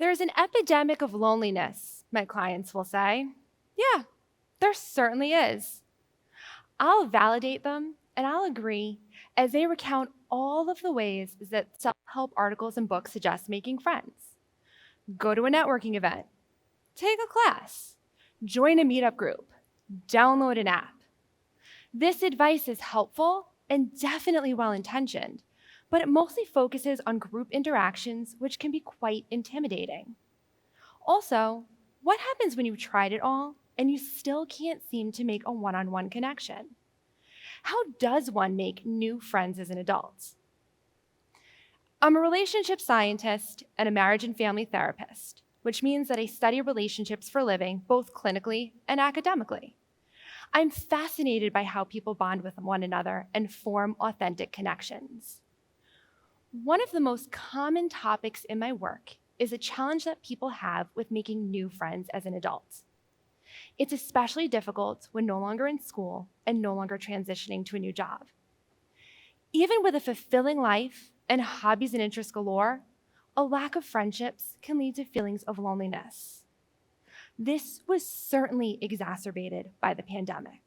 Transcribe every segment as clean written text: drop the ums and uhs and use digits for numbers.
There's an epidemic of loneliness, my clients will say. Yeah, there certainly is. I'll validate them and I'll agree as they recount all of the ways that self-help articles and books suggest making friends. Go to a networking event, take a class, join a meetup group, download an app. This advice is helpful and definitely well-intentioned, but it mostly focuses on group interactions, which can be quite intimidating. Also, what happens when you've tried it all and you still can't seem to make a one-on-one connection? How does one make new friends as an adult? I'm a relationship scientist and a marriage and family therapist, which means that I study relationships for a living, both clinically and academically. I'm fascinated by how people bond with one another and form authentic connections. One of the most common topics in my work is a challenge that people have with making new friends as an adult. It's especially difficult when no longer in school and no longer transitioning to a new job. Even with a fulfilling life and hobbies and interests galore, a lack of friendships can lead to feelings of loneliness. This was certainly exacerbated by the pandemic.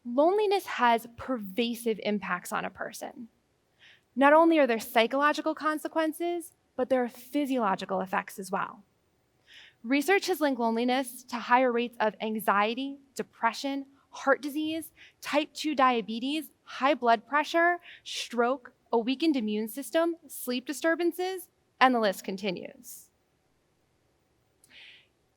Loneliness has pervasive impacts on a person. Not only are there psychological consequences, but there are physiological effects as well. Research has linked loneliness to higher rates of anxiety, depression, heart disease, type 2 diabetes, high blood pressure, stroke, a weakened immune system, sleep disturbances, and the list continues.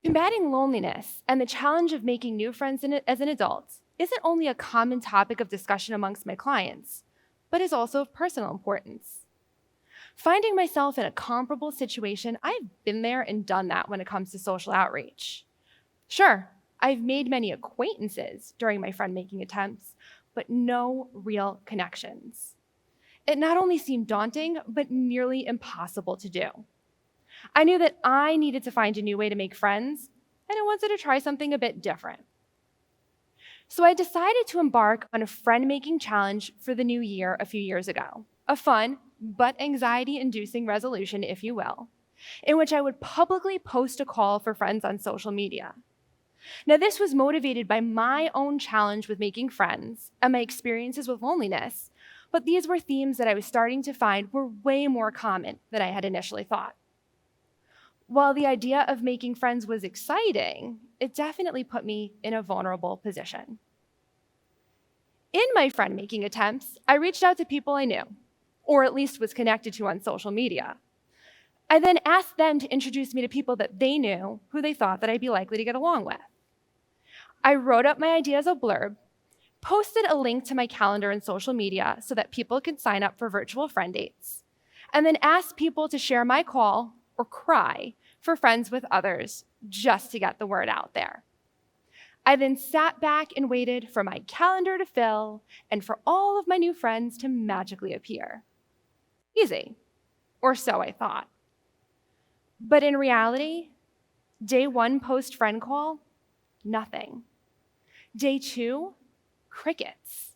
Combating loneliness and the challenge of making new friends as an adult isn't only a common topic of discussion amongst my clients, but is also of personal importance. Finding myself in a comparable situation, I've been there and done that when it comes to social outreach. Sure, I've made many acquaintances during my friend-making attempts, but no real connections. It not only seemed daunting, but nearly impossible to do. I knew that I needed to find a new way to make friends, and I wanted to try something a bit different. So I decided to embark on a friend-making challenge for the new year a few years ago, a fun but anxiety-inducing resolution, if you will, in which I would publicly post a call for friends on social media. Now, this was motivated by my own challenge with making friends and my experiences with loneliness, but these were themes that I was starting to find were way more common than I had initially thought. While the idea of making friends was exciting, it definitely put me in a vulnerable position. In my friend-making attempts, I reached out to people I knew, or at least was connected to on social media. I then asked them to introduce me to people that they knew who they thought that I'd be likely to get along with. I wrote up my idea as a blurb, posted a link to my calendar and social media so that people could sign up for virtual friend dates, and then asked people to share my call or cry for friends with others just to get the word out there. I then sat back and waited for my calendar to fill and for all of my new friends to magically appear. Easy, or so I thought. But in reality, day 1 post-friend call, nothing. Day 2, crickets.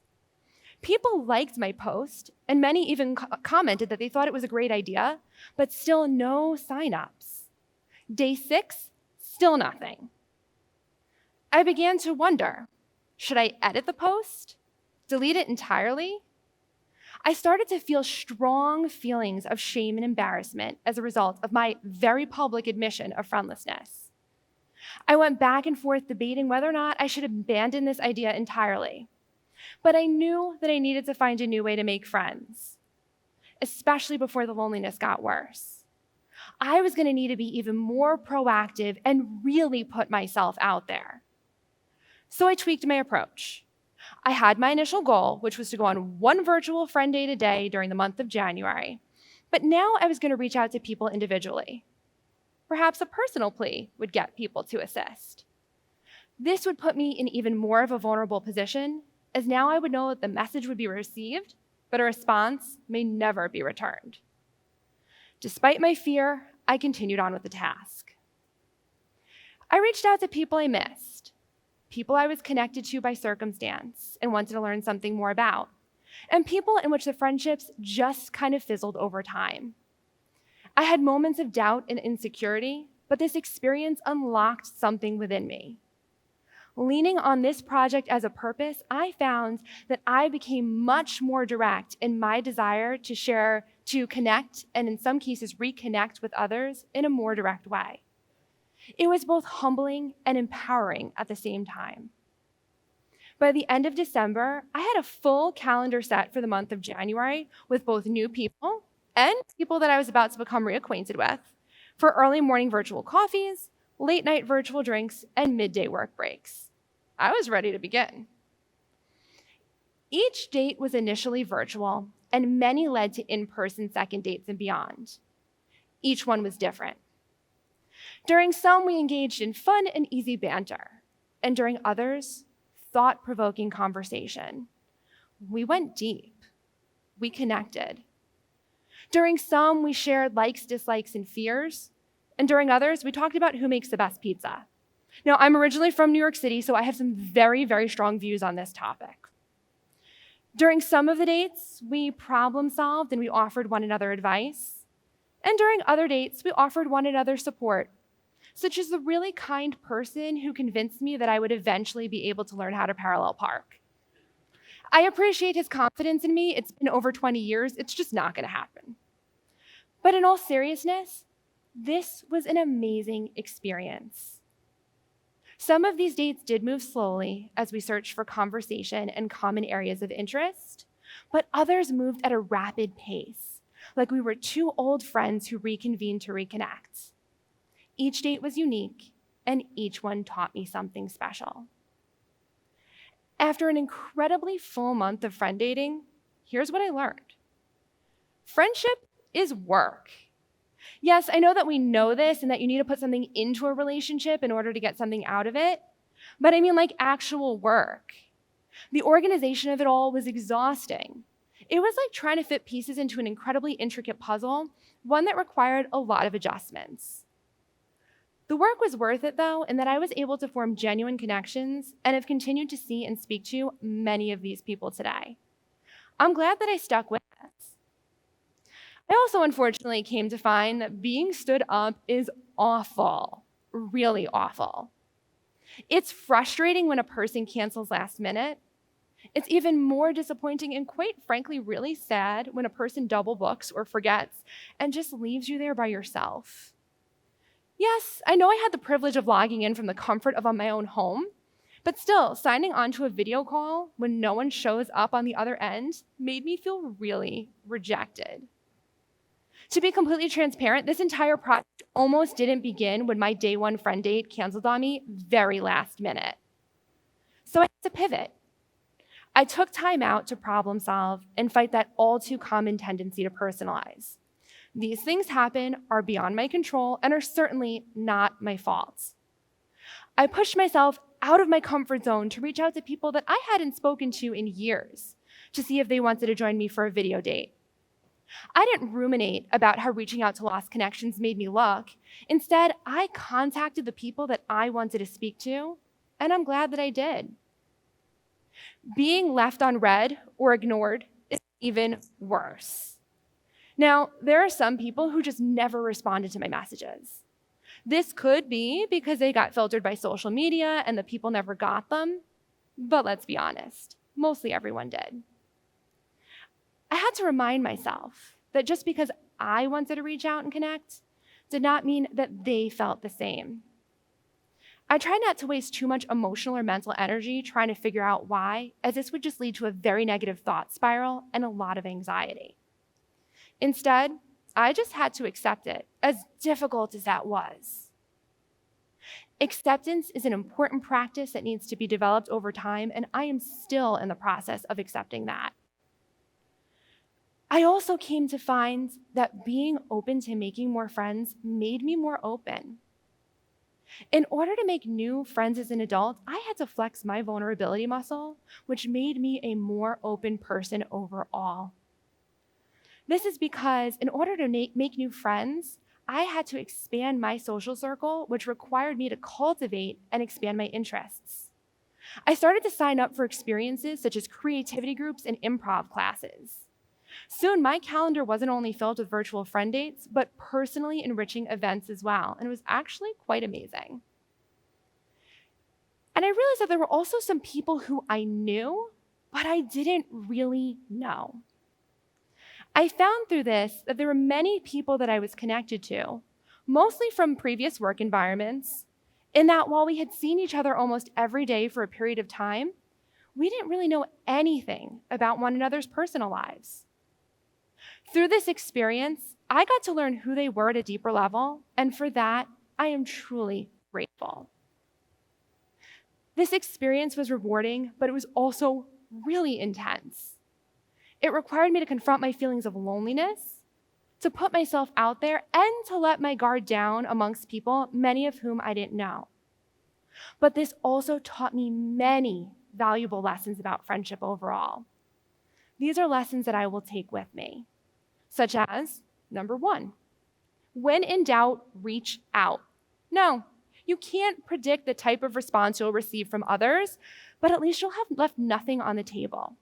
People liked my post, and many even commented that they thought it was a great idea, but still no signups. Day 6, still nothing. I began to wonder, should I edit the post? Delete it entirely? I started to feel strong feelings of shame and embarrassment as a result of my very public admission of friendlessness. I went back and forth debating whether or not I should abandon this idea entirely. But I knew that I needed to find a new way to make friends, especially before the loneliness got worse. I was going to need to be even more proactive and really put myself out there. So I tweaked my approach. I had my initial goal, which was to go on 1 virtual friend date a day during the month of January. But now I was going to reach out to people individually. Perhaps a personal plea would get people to assist. This would put me in even more of a vulnerable position, as now I would know that the message would be received, but a response may never be returned. Despite my fear, I continued on with the task. I reached out to people I missed, people I was connected to by circumstance and wanted to learn something more about, and people in which the friendships just kind of fizzled over time. I had moments of doubt and insecurity, but this experience unlocked something within me. Leaning on this project as a purpose, I found that I became much more direct in my desire to share, to connect, and in some cases reconnect with others in a more direct way. It was both humbling and empowering at the same time. By the end of December, I had a full calendar set for the month of January with both new people and people that I was about to become reacquainted with for early morning virtual coffees, late night virtual drinks, and midday work breaks. I was ready to begin. Each date was initially virtual, and many led to in-person second dates and beyond. Each one was different. During some, we engaged in fun and easy banter, and during others, thought-provoking conversation. We went deep. We connected. During some, we shared likes, dislikes, and fears, and during others, we talked about who makes the best pizza. Now, I'm originally from New York City, so I have some very, very strong views on this topic. During some of the dates, we problem solved and we offered one another advice. And during other dates, we offered one another support, such as the really kind person who convinced me that I would eventually be able to learn how to parallel park. I appreciate his confidence in me. It's been over 20 years. It's just not going to happen. But in all seriousness, this was an amazing experience. Some of these dates did move slowly as we searched for conversation and common areas of interest, but others moved at a rapid pace, like we were two old friends who reconvened to reconnect. Each date was unique, and each one taught me something special. After an incredibly full month of friend dating, here's what I learned. Friendship is work. Yes, I know that we know this and that you need to put something into a relationship in order to get something out of it, but I mean like actual work. The organization of it all was exhausting. It was like trying to fit pieces into an incredibly intricate puzzle, one that required a lot of adjustments. The work was worth it, though, in that I was able to form genuine connections and have continued to see and speak to many of these people today. I'm glad that I stuck with this. I also unfortunately came to find that being stood up is awful, really awful. It's frustrating when a person cancels last minute. It's even more disappointing and quite frankly really sad when a person double books or forgets and just leaves you there by yourself. Yes, I know I had the privilege of logging in from the comfort of my own home, but still, signing onto a video call when no one shows up on the other end made me feel really rejected. To be completely transparent, this entire project almost didn't begin when my day one friend date canceled on me very last minute. So I had to pivot. I took time out to problem solve and fight that all too common tendency to personalize. These things happen, are beyond my control, and are certainly not my fault. I pushed myself out of my comfort zone to reach out to people that I hadn't spoken to in years to see if they wanted to join me for a video date. I didn't ruminate about how reaching out to lost connections made me look. Instead, I contacted the people that I wanted to speak to, and I'm glad that I did. Being left on read or ignored is even worse. Now, there are some people who just never responded to my messages. This could be because they got filtered by social media and the people never got them, but let's be honest, mostly everyone did. I had to remind myself that just because I wanted to reach out and connect did not mean that they felt the same. I tried not to waste too much emotional or mental energy trying to figure out why, as this would just lead to a very negative thought spiral and a lot of anxiety. Instead, I just had to accept it, as difficult as that was. Acceptance is an important practice that needs to be developed over time, and I am still in the process of accepting that. I also came to find that being open to making more friends made me more open. In order to make new friends as an adult, I had to flex my vulnerability muscle, which made me a more open person overall. This is because in order to make new friends, I had to expand my social circle, which required me to cultivate and expand my interests. I started to sign up for experiences such as creativity groups and improv classes. Soon, my calendar wasn't only filled with virtual friend dates, but personally enriching events as well, and it was actually quite amazing. And I realized that there were also some people who I knew, but I didn't really know. I found through this that there were many people that I was connected to, mostly from previous work environments, in that while we had seen each other almost every day for a period of time, we didn't really know anything about one another's personal lives. Through this experience, I got to learn who they were at a deeper level, and for that, I am truly grateful. This experience was rewarding, but it was also really intense. It required me to confront my feelings of loneliness, to put myself out there, and to let my guard down amongst people, many of whom I didn't know. But this also taught me many valuable lessons about friendship overall. These are lessons that I will take with me, such as, number 1, when in doubt, reach out. No, you can't predict the type of response you'll receive from others, but at least you'll have left nothing on the table.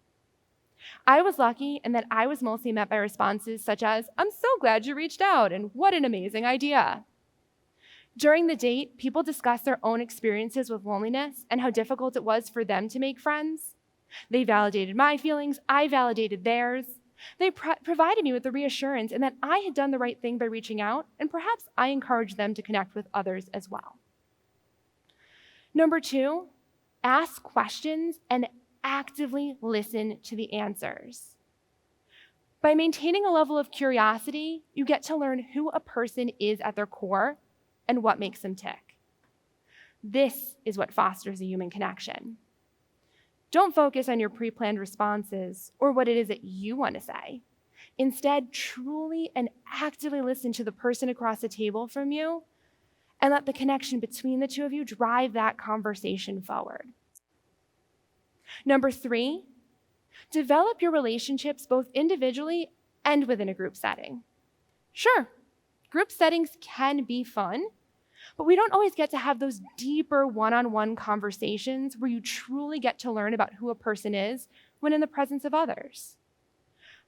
I was lucky in that I was mostly met by responses such as, "I'm so glad you reached out," and "What an amazing idea." During the date, people discussed their own experiences with loneliness and how difficult it was for them to make friends. They validated my feelings, I validated theirs. They provided me with the reassurance in that I had done the right thing by reaching out, and perhaps I encouraged them to connect with others as well. Number 2, ask questions and actively listen to the answers. By maintaining a level of curiosity, you get to learn who a person is at their core and what makes them tick. This is what fosters a human connection. Don't focus on your pre-planned responses or what it is that you want to say. Instead, truly and actively listen to the person across the table from you and let the connection between the two of you drive that conversation forward. Number 3, develop your relationships both individually and within a group setting. Sure, group settings can be fun, but we don't always get to have those deeper one-on-one conversations where you truly get to learn about who a person is when in the presence of others.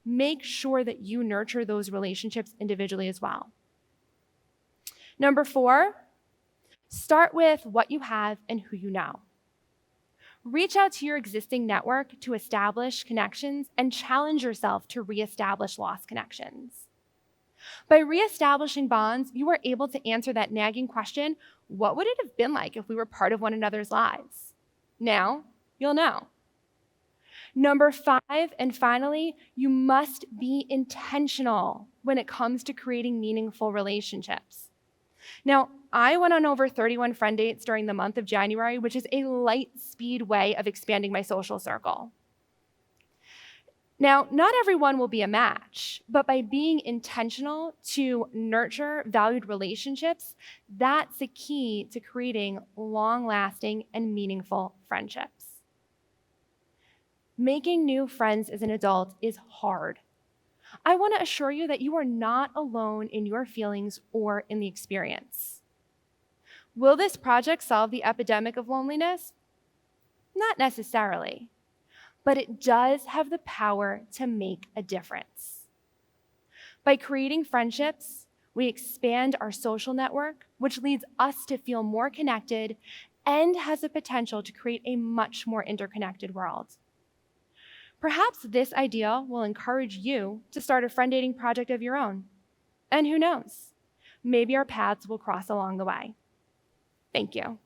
Make sure that you nurture those relationships individually as well. Number 4, start with what you have and who you know. Reach out to your existing network to establish connections and challenge yourself to reestablish lost connections. By reestablishing bonds, you are able to answer that nagging question, what would it have been like if we were part of one another's lives? Now, you'll know. Number 5, and finally, you must be intentional when it comes to creating meaningful relationships. Now, I went on over 31 friend dates during the month of January, which is a light speed way of expanding my social circle. Now, not everyone will be a match, but by being intentional to nurture valued relationships, that's the key to creating long-lasting and meaningful friendships. Making new friends as an adult is hard. I want to assure you that you are not alone in your feelings or in the experience. Will this project solve the epidemic of loneliness? Not necessarily, but it does have the power to make a difference. By creating friendships, we expand our social network, which leads us to feel more connected and has the potential to create a much more interconnected world. Perhaps this idea will encourage you to start a friend dating project of your own. And who knows, maybe our paths will cross along the way. Thank you.